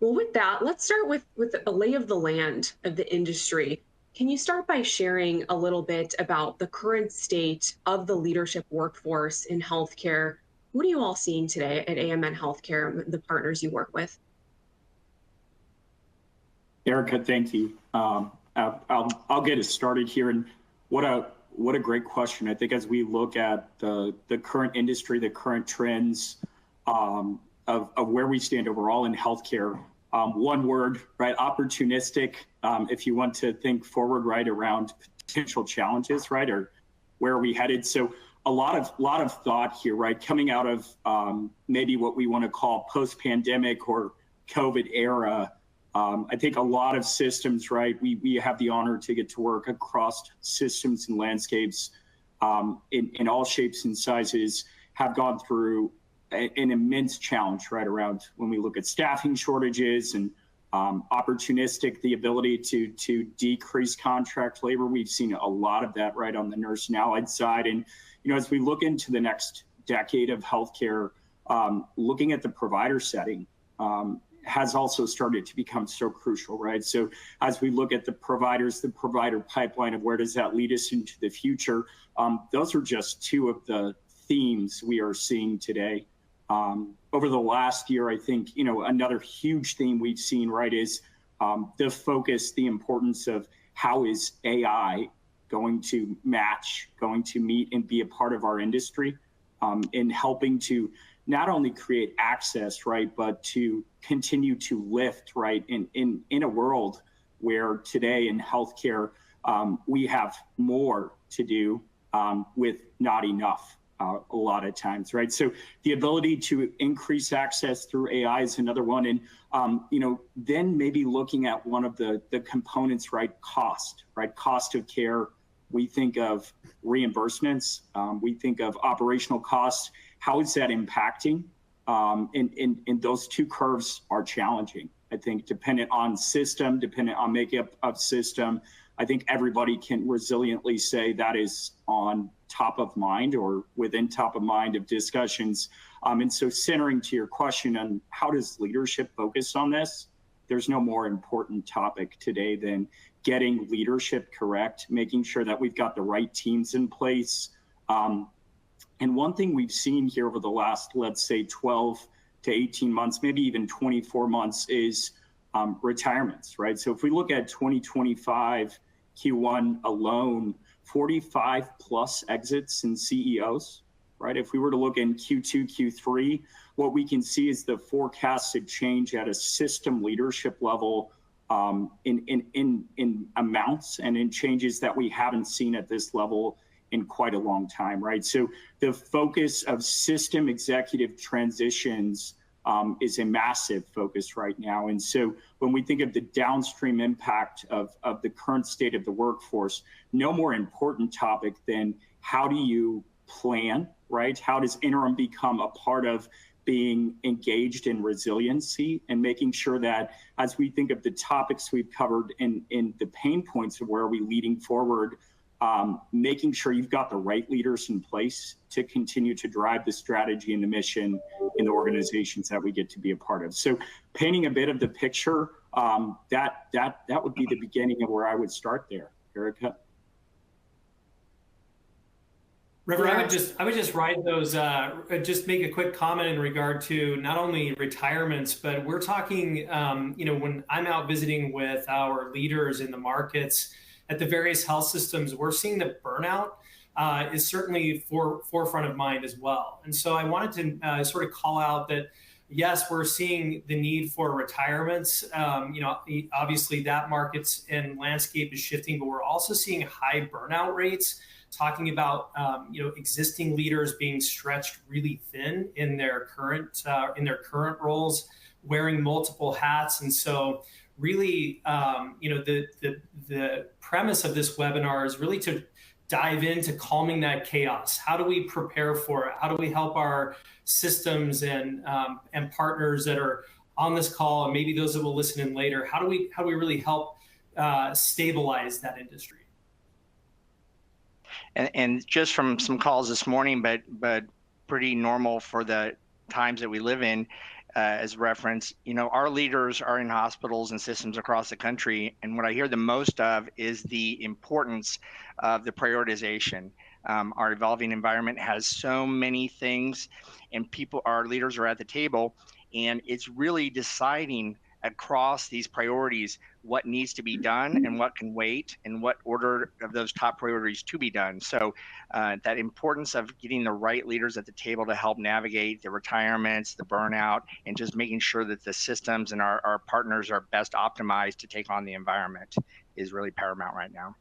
Well, with that, let's start with a lay of the land of the industry. Can you start by sharing a little bit about the current state of the leadership workforce in healthcare? What are you all seeing today at AMN Healthcare, the partners you work with? Erica, thank you. I'll get us started here. And what a great question. I think as we look at the current industry, the current trends of where we stand overall in healthcare, one word, right? Opportunistic. If you want to think forward, right, around potential challenges, right, or where are we headed? So a lot of thought here, right, coming out of maybe what we want to call post-pandemic or COVID era. I think a lot of systems, right, we have the honor to get to work across systems and landscapes in all shapes and sizes, have gone through an immense challenge, right, around when we look at staffing shortages and opportunistic, the ability to decrease contract labor. We've seen a lot of that, right, on the nurse and allied side. And, as we look into the next decade of healthcare, looking at the provider setting, has also started to become so crucial, right? So as we look at the providers, the provider pipeline of where does that lead us into the future, those are just two of the themes we are seeing today. Over the last year, I think, another huge theme we've seen, right, is the focus, the importance of how is AI going to match, going to meet and be a part of our industry in helping to not only create access, right, but to continue to lift, right, in a world where today in healthcare, we have more to do with not enough a lot of times, right? So the ability to increase access through AI is another one. And, then maybe looking at one of the components, right, cost of care. We think of reimbursements, we think of operational costs. How is that impacting? And those two curves are challenging. I think dependent on system, dependent on makeup of system, I think everybody can resiliently say that is on top of mind or within top of mind of discussions. And so centering to your question on how does leadership focus on this, there's no more important topic today than getting leadership correct, making sure that we've got the right teams in place. And one thing we've seen here over the last, let's say, 12 to 18 months, maybe even 24 months is retirements, right? So if we look at 2025 Q1 alone, 45 plus exits and CEOs, right? If we were to look in Q2, Q3, what we can see is the forecasted change at a system leadership level in amounts and in changes that we haven't seen at this level in quite a long time, right? So the focus of system executive transitions is a massive focus right now. And so when we think of the downstream impact of the current state of the workforce, no more important topic than how do you plan, right? How does interim become a part of being engaged in resiliency and making sure that as we think of the topics we've covered in the pain points of where are we leading forward, making sure you've got the right leaders in place to continue to drive the strategy and the mission in the organizations that we get to be a part of. So painting a bit of the picture, that would be the beginning of where I would start there, Erica. River, I would just write those, just make a quick comment in regard to not only retirements, but we're talking, when I'm out visiting with our leaders in the markets at the various health systems, we're seeing that burnout is certainly forefront of mind as well. And so I wanted to sort of call out that, yes, we're seeing the need for retirements. Obviously that markets and landscape is shifting, but we're also seeing high burnout rates, talking about existing leaders being stretched really thin in their current roles, wearing multiple hats. And so really, the premise of this webinar is really to dive into calming that chaos. How do we prepare for it? How do we help our systems and partners that are on this call, and maybe those that will listen in later? How do we really help stabilize that industry? And just from some calls this morning, but pretty normal for the times that we live in, as reference, our leaders are in hospitals and systems across the country, and what I hear the most of is the importance of the prioritization. Our evolving environment has so many things, and our leaders are at the table, and it's really deciding across these priorities what needs to be done and what can wait, and what order of those top priorities to be done. So that importance of getting the right leaders at the table to help navigate the retirements, the burnout, and just making sure that the systems and our partners are best optimized to take on the environment is really paramount right now.